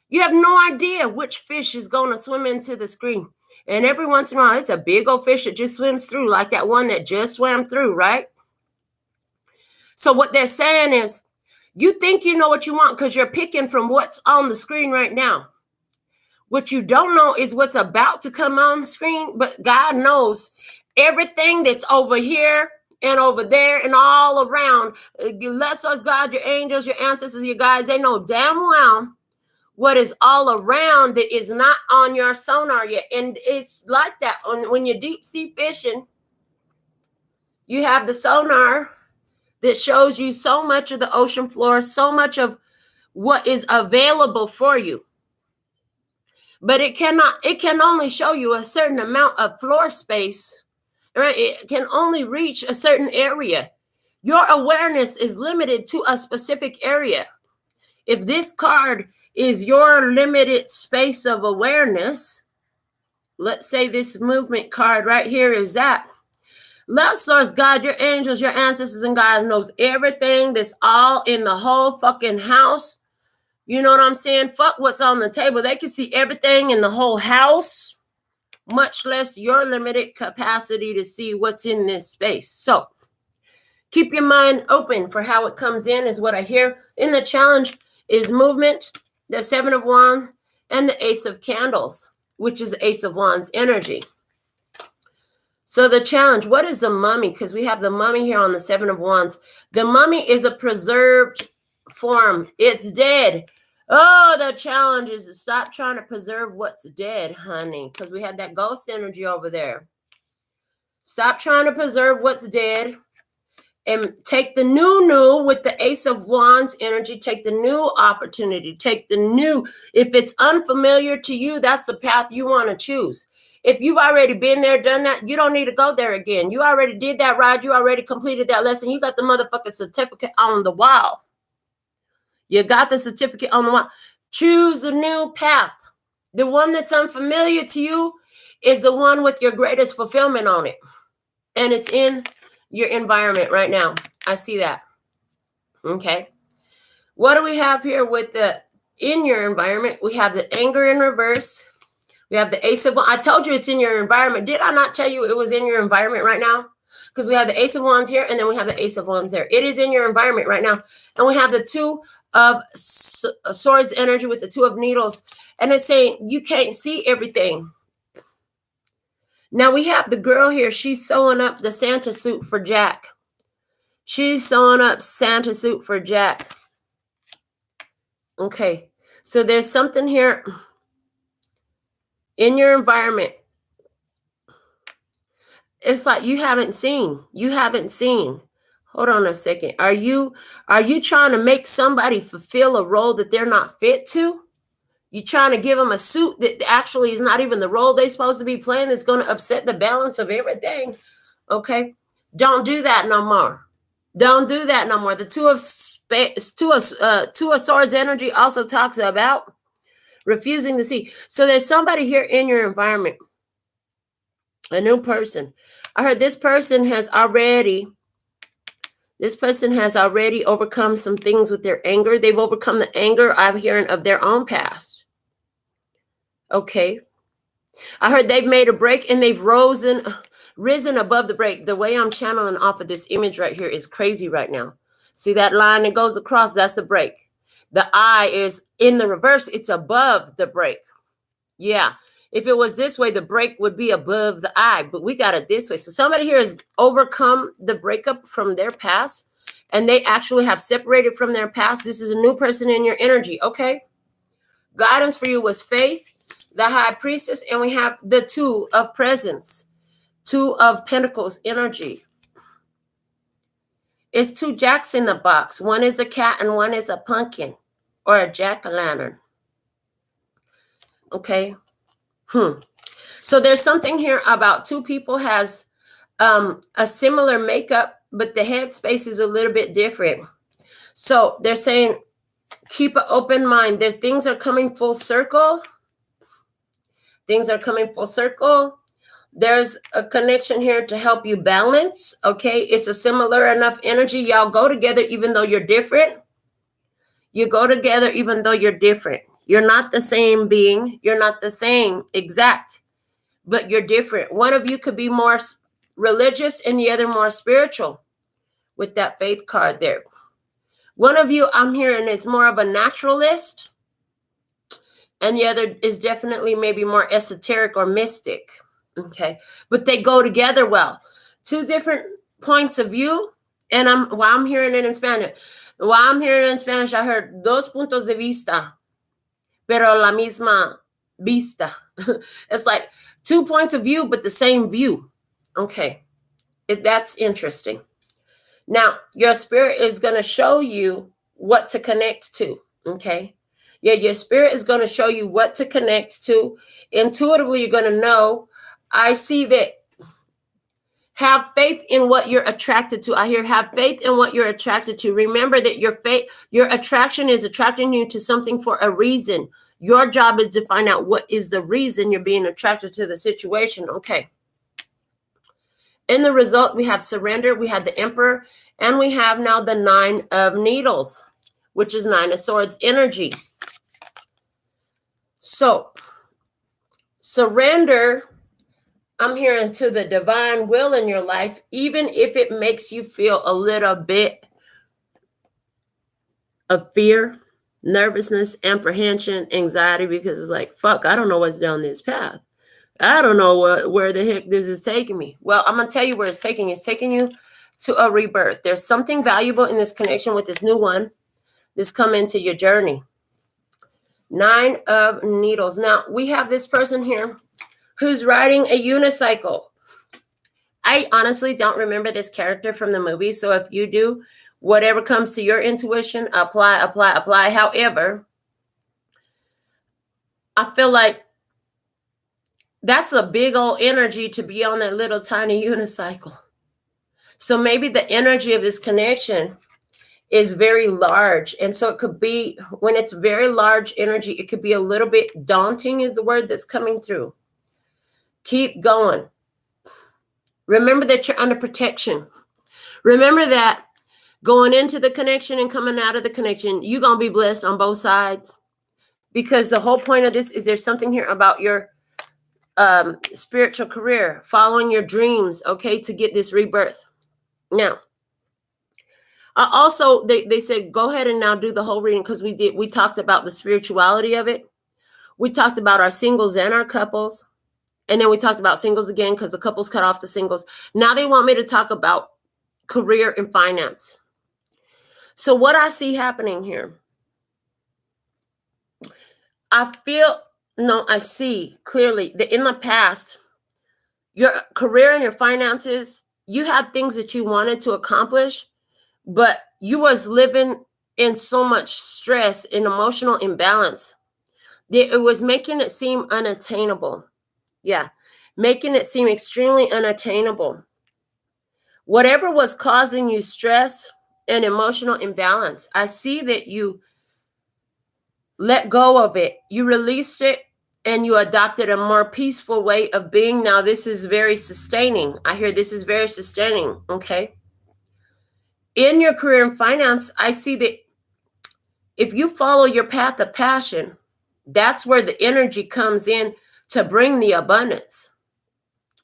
You have no idea which fish is going to swim into the screen. And every once in a while, it's a big old fish that just swims through, like that one that just swam through, right? So what they're saying is, you think you know what you want because you're picking from what's on the screen right now. What you don't know is what's about to come on the screen, but God knows everything that's over here and over there and all around. ℓ𝔢𝔟𝔬�𝔫𝔦𝔵, God, your angels, your ancestors, your guides, they know damn well what is all around that is not on your sonar yet. And it's like that when you're deep sea fishing, you have the sonar that shows you so much of the ocean floor, so much of what is available for you. But it can only show you a certain amount of floor space, right? It can only reach a certain area. Your awareness is limited to a specific area. If this card is your limited space of awareness, let's say this movement card right here is that. ℓ𝔢𝔟𝔬�𝔫𝔦𝔵, God, your angels, your ancestors, and guides knows everything that's all in the whole fucking house. You know what I'm saying? Fuck what's on the table. They can see everything in the whole house, much less your limited capacity to see what's in this space. So keep your mind open for how it comes in is what I hear. In the challenge is movement, the 7 of Wands, and the Ace of Candles, which is the Ace of Wands energy. So the challenge, what is the mummy? Because we have the mummy here on the Seven of Wands. The mummy is a preserved form. It's dead. Oh, the challenge is to stop trying to preserve what's dead, honey, because we had that ghost energy over there. Stop trying to preserve what's dead and take the new with the Ace of Wands energy. Take the new opportunity. Take the new. If it's unfamiliar to you, that's the path you want to choose. If you've already been there, done that, you don't need to go there again. You already did that ride. You already completed that lesson. You got the motherfucking certificate on the wall. You got the certificate on the wall. Choose a new path. The one that's unfamiliar to you is the one with your greatest fulfillment on it. And it's in your environment right now. I see that. Okay. What do we have here with the in your environment? We have the anger in reverse. We have the Ace of Wands. I told you it's in your environment. Did I not tell you it was in your environment right now? Because we have the Ace of Wands here, and then we have the Ace of Wands there. It is in your environment right now. And we have the Two of Swords energy with the Two of Needles. And it's saying you can't see everything. Now we have the girl here. She's sewing up the Santa suit for Jack. She's sewing up Santa suit for Jack. Okay. So there's something here in your environment. It's like you haven't seen. You haven't seen. Hold on a second. Are you trying to make somebody fulfill a role that they're not fit to? You trying to give them a suit that actually is not even the role they're supposed to be playing. It's going to upset the balance of everything. Okay? Don't do that no more. Don't do that no more. The Two of Swords energy also talks about refusing to see. So there's somebody here in your environment, a new person. I heard this person has already overcome some things with their anger. They've overcome the anger, I'm hearing, of their own past. Okay. I heard they've made a break and they've risen above the break. The way I'm channeling off of this image right here is crazy right now. See that line that goes across? That's the break. The eye is in the reverse. It's above the break. Yeah. If it was this way, the break would be above the eye, but we got it this way. So somebody here has overcome the breakup from their past, and they actually have separated from their past. This is a new person in your energy, okay? Guidance for you was Faith, the High Priestess, and we have the Two of Presents, Two of Pentacles energy. It's two jacks in the box. One is a cat and one is a pumpkin or a jack-o'-lantern. Okay. So there's something here about two people has a similar makeup, but the headspace is a little bit different. So they're saying, keep an open mind. Things are coming full circle. Things are coming full circle. There's a connection here to help you balance. Okay. It's a similar enough energy. Y'all go together even though you're different. You go together even though you're different. You're not the same being. You're not the same exact, but you're different. One of you could be more religious and the other more spiritual with that Faith card there. One of you, I'm hearing, is more of a naturalist, and the other is definitely maybe more esoteric or mystic. Okay, but they go together well. Two different points of view, and I'm hearing it in Spanish. While I'm hearing it in Spanish, I heard dos puntos de vista, pero la misma vista. It's like two points of view, but the same view. Okay, that's interesting. Now, your spirit is going to show you what to connect to. Okay, yeah, your spirit is going to show you what to connect to. Intuitively, you're going to know. I see that. Have faith in what you're attracted to. I hear have faith in what you're attracted to. Remember that your attraction is attracting you to something for a reason. Your job is to find out what is the reason you're being attracted to the situation. Okay. In the result, we have surrender, we have the Emperor, and we have now the Nine of Needles, which is Nine of Swords energy. So, surrender, I'm hearing, to the divine will in your life, even if it makes you feel a little bit of fear. nervousness, apprehension, anxiety, because it's like, fuck, I don't know what's down this path. I don't know where the heck this is taking me. Well, I'm going to tell you where it's taking you. It's taking you to a rebirth. There's something valuable in this connection with this new one that's come into your journey. 9 of Needles. Now, we have this person here who's riding a unicycle. I honestly don't remember this character from the movie. So if you do, whatever comes to your intuition, apply. However, I feel like that's a big old energy to be on that little tiny unicycle. So maybe the energy of this connection is very large. And so it could be, when it's very large energy, it could be a little bit daunting is the word that's coming through. Keep going. Remember that you're under protection. Remember that going into the connection and coming out of the connection, you're going to be blessed on both sides. Because the whole point of this is there's something here about your spiritual career, following your dreams, okay, to get this rebirth. Now, also, they said, go ahead and now do the whole reading, because we talked about the spirituality of it. We talked about our singles and our couples. And then we talked about singles again, because the couples cut off the singles. Now they want me to talk about career and finance. So what I see happening here, I see clearly that in the past, your career and your finances, you had things that you wanted to accomplish, but you was living in so much stress and emotional imbalance that it was making it seem unattainable. Yeah, making it seem extremely unattainable. Whatever was causing you stress and emotional imbalance, I see that you let go of it. You released it and you adopted a more peaceful way of being. Now, this is very sustaining. I hear this is very sustaining, okay? In your career and finance, I see that if you follow your path of passion, that's where the energy comes in to bring the abundance.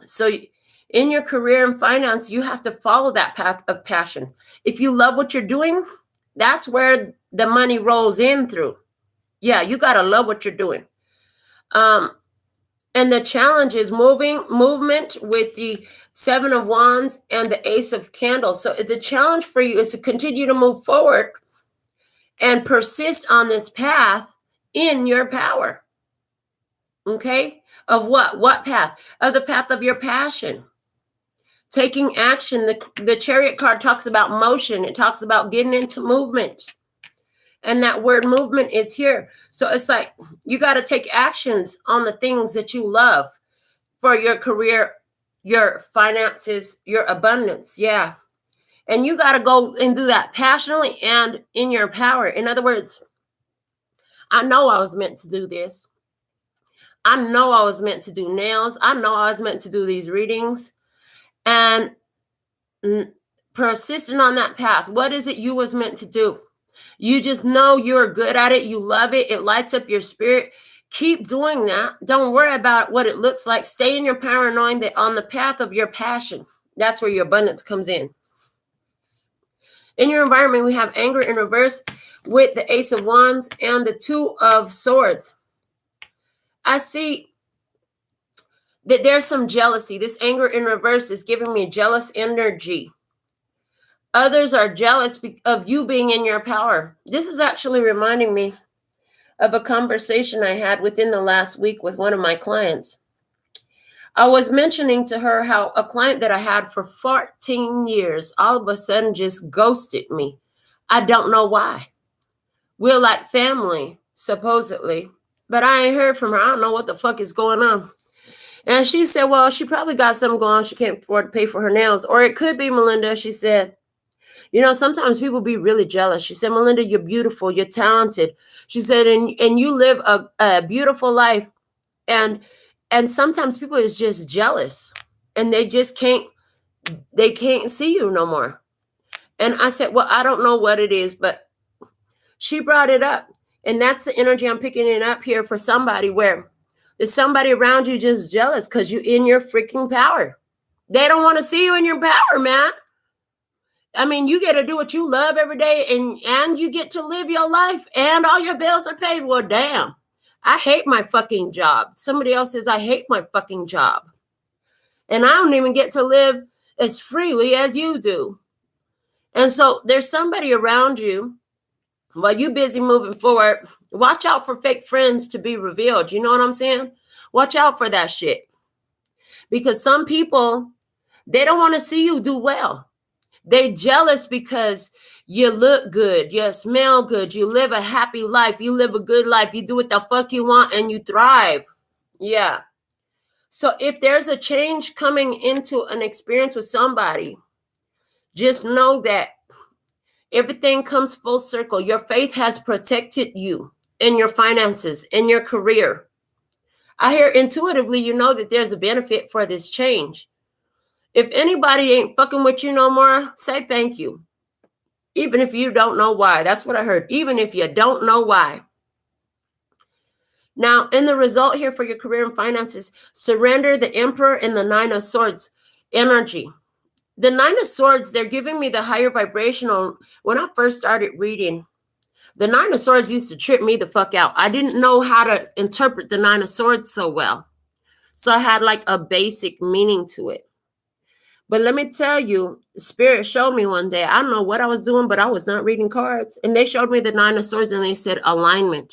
So in your career and finance, you have to follow that path of passion. If you love what you're doing, that's where the money rolls in through. Yeah, you got to love what you're doing. And the challenge is movement with the 7 of Wands and the Ace of Candles. So the challenge for you is to continue to move forward and persist on this path in your power. Okay? Of what? What path? Of the path of your passion. Taking action. The Chariot card talks about motion. It talks about getting into movement. And that word movement is here. So it's like you got to take actions on the things that you love for your career, your finances, your abundance. Yeah. And you got to go and do that passionately and in your power. In other words, I know I was meant to do this. I know I was meant to do nails. I know I was meant to do these readings. And persisting on that path. What is it you was meant to do? You just know you're good at it. You love it. It lights up your spirit. Keep doing that. Don't worry about what it looks like. Stay in your power, knowing that on the path of your passion, that's where your abundance comes in. In your environment, we have anger in reverse with the Ace of Wands and the 2 of Swords. I see that there's some jealousy. This anger in reverse is giving me jealous energy. Others are jealous of you being in your power. This is actually reminding me of a conversation I had within the last week with one of my clients. I was mentioning to her how a client that I had for 14 years all of a sudden just ghosted me. I don't know why. We're like family, supposedly, but I ain't heard from her. I don't know what the fuck is going on. And she said, well, she probably got something going on. She can't afford to pay for her nails. Or it could be, Melinda, she said, you know, sometimes people be really jealous. She said, Melinda, you're beautiful. You're talented. She said, and you live a beautiful life. And sometimes people is just jealous and they can't see you no more. And I said, well, I don't know what it is, but she brought it up. And that's the energy I'm picking it up here for somebody, where there's somebody around you just jealous because you're in your freaking power. They don't want to see you in your power, man. I mean, you get to do what you love every day, and you get to live your life, and all your bills are paid. Well, damn. I hate my fucking job. Somebody else says, I hate my fucking job. And I don't even get to live as freely as you do. And so there's somebody around you while you're busy moving forward. Watch out for fake friends to be revealed. You know what I'm saying? Watch out for that shit. Because some people, they don't want to see you do well. They jealous because you look good, you smell good, you live a happy life, you live a good life, you do what the fuck you want, and you thrive. Yeah. So if there's a change coming into an experience with somebody, just know that everything comes full circle. Your faith has protected you in your finances, in your career. I hear intuitively, you know that there's a benefit for this change. If anybody ain't fucking with you no more, say thank you. Even if you don't know why. That's what I heard. Even if you don't know why. Now, in the result here for your career and finances, surrender the Emperor and the Nine of Swords energy. The Nine of Swords, they're giving me the higher vibrational. When I first started reading, the Nine of Swords used to trip me the fuck out. I didn't know how to interpret the Nine of Swords so well. So I had like a basic meaning to it. But let me tell you, Spirit showed me one day, I don't know what I was doing, but I was not reading cards. And they showed me the Nine of Swords and they said alignment.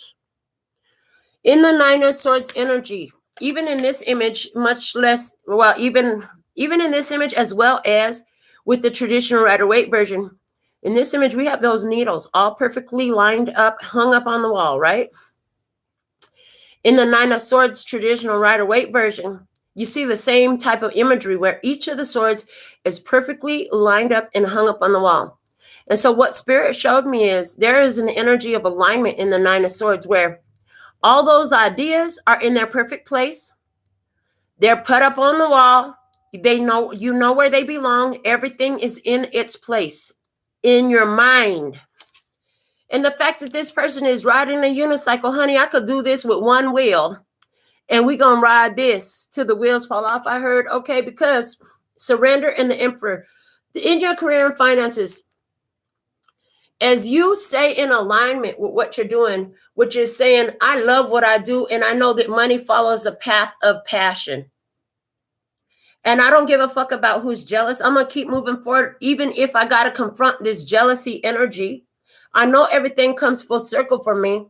In the Nine of Swords energy, even in this image, much less, well, even in this image, as well as with the traditional Rider-Waite version, in this image, we have those needles all perfectly lined up, hung up on the wall, right? In the Nine of Swords traditional Rider-Waite version, you see the same type of imagery where each of the swords is perfectly lined up and hung up on the wall. And so what Spirit showed me is there is an energy of alignment in the Nine of Swords where all those ideas are in their perfect place. They're put up on the wall. They know, you know where they belong. Everything is in its place in your mind. And the fact that this person is riding a unicycle, honey, I could do this with one wheel. And we're going to ride this till the wheels fall off. I heard, okay, because surrender and the Emperor. In your career and finances, as you stay in alignment with what you're doing, which is saying, I love what I do, and I know that money follows a path of passion. And I don't give a fuck about who's jealous. I'm going to keep moving forward, even if I got to confront this jealousy energy. I know everything comes full circle for me.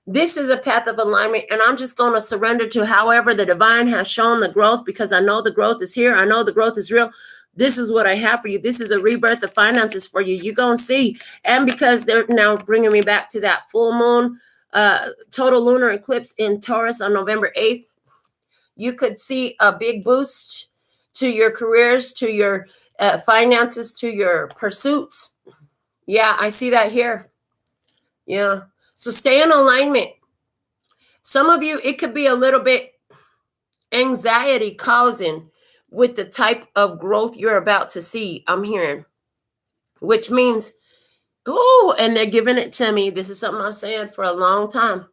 This is a path of alignment, and I'm just going to surrender to however the divine has shown the growth, because I know the growth is here. I know the growth is real. This is what I have for you. This is a rebirth of finances for you. You're going to see. And because they're now bringing me back to that full moon, total lunar eclipse in Taurus on November 8th, you could see a big boost to your careers, to your finances, to your pursuits. Yeah, I see that here. Yeah. So stay in alignment. Some of you, it could be a little bit anxiety causing with the type of growth you're about to see, I'm hearing. Which means, oh, and they're giving it to me. This is something I'm saying for a long time.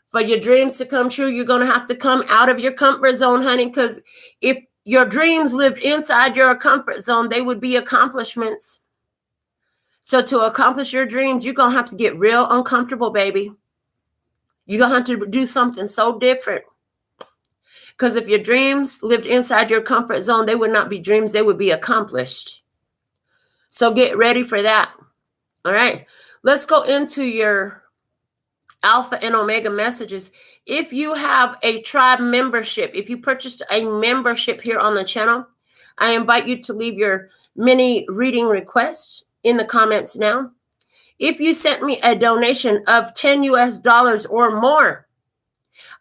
For your dreams to come true, you're going to have to come out of your comfort zone, honey, because if your dreams lived inside your comfort zone, they would be accomplishments. So to accomplish your dreams, you're going to have to get real uncomfortable, baby. You're going to have to do something so different. Because if your dreams lived inside your comfort zone, they would not be dreams. They would be accomplished. So get ready for that. All right. Let's go into your Alpha and Omega messages. If you have a tribe membership, if you purchased a membership here on the channel, I invite you to leave your mini reading requests in the comments now. If you sent me a donation of $10 or more,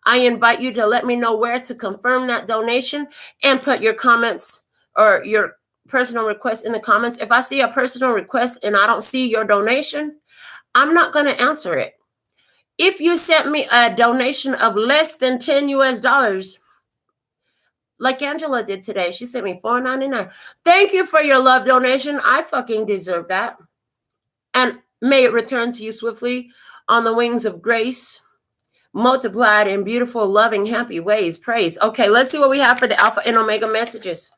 I invite you to let me know where to confirm that donation and put your comments or your personal request in the comments. If I see a personal request and I don't see your donation, I'm not going to answer it. If you sent me a donation of less than $10, like Angela did today, she sent me $4.99. Thank you for your love donation. I fucking deserve that. And may it return to you swiftly on the wings of grace, multiplied in beautiful, loving, happy ways. Praise. Okay, let's see what we have for the Alpha and Omega messages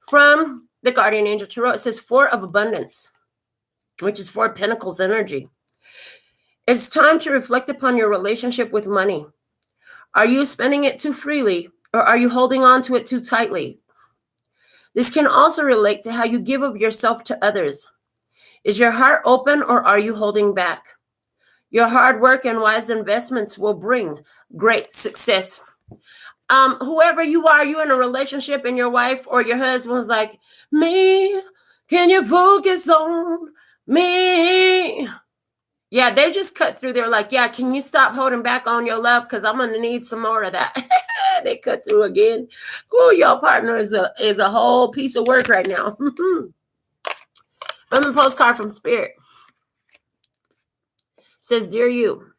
from the Guardian Angel Tarot, it says 4 of Abundance, which is 4 Pentacles energy. It's time to reflect upon your relationship with money. Are you spending it too freely, or are you holding on to it too tightly? This can also relate to how you give of yourself to others. Is your heart open, or are you holding back? Your hard work and wise investments will bring great success. Whoever you are, you in a relationship and your wife or your husband was like, me, can you focus on me? Yeah, they just cut through. They're like, yeah, can you stop holding back on your love? Because I'm going to need some more of that. They cut through again. Oh, your partner is a whole piece of work right now. From the postcard from Spirit. It says, dear you,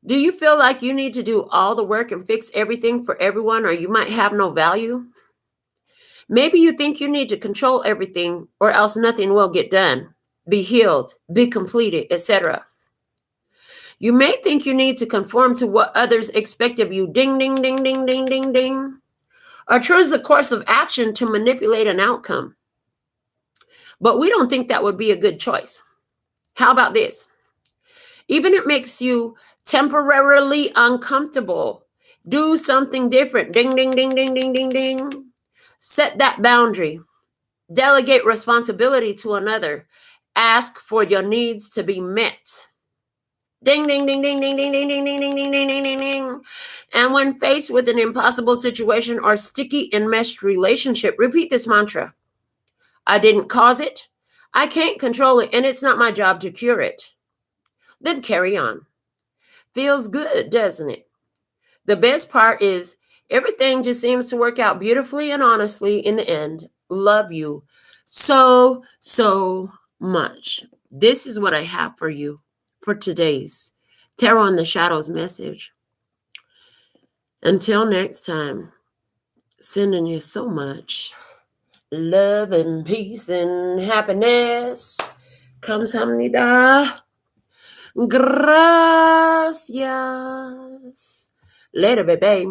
do you feel like you need to do all the work and fix everything for everyone, or you might have no value? Maybe you think you need to control everything, or else nothing will get done, be healed, be completed, etc. You may think you need to conform to what others expect of you. Ding, ding, ding, ding, ding, ding, ding. Or choose a course of action to manipulate an outcome. But we don't think that would be a good choice. How about this? Even if it makes you temporarily uncomfortable, do something different. Ding, ding, ding, ding, ding, ding, ding. Set that boundary. Delegate responsibility to another. Ask for your needs to be met. Ding, ding, ding, ding, ding, ding, ding, ding, ding, ding, ding, ding, ding, ding, ding. And when faced with an impossible situation or sticky enmeshed relationship, repeat this mantra. I didn't cause it. I can't control it, and it's not my job to cure it. Then carry on. Feels good, doesn't it? The best part is everything just seems to work out beautifully and honestly in the end. Love you so, so much. This is what I have for you for today's Tarot in the Shadows message. Until next time, sending you so much love and peace and happiness. Kamsahamnida. Gracias. Later, baby.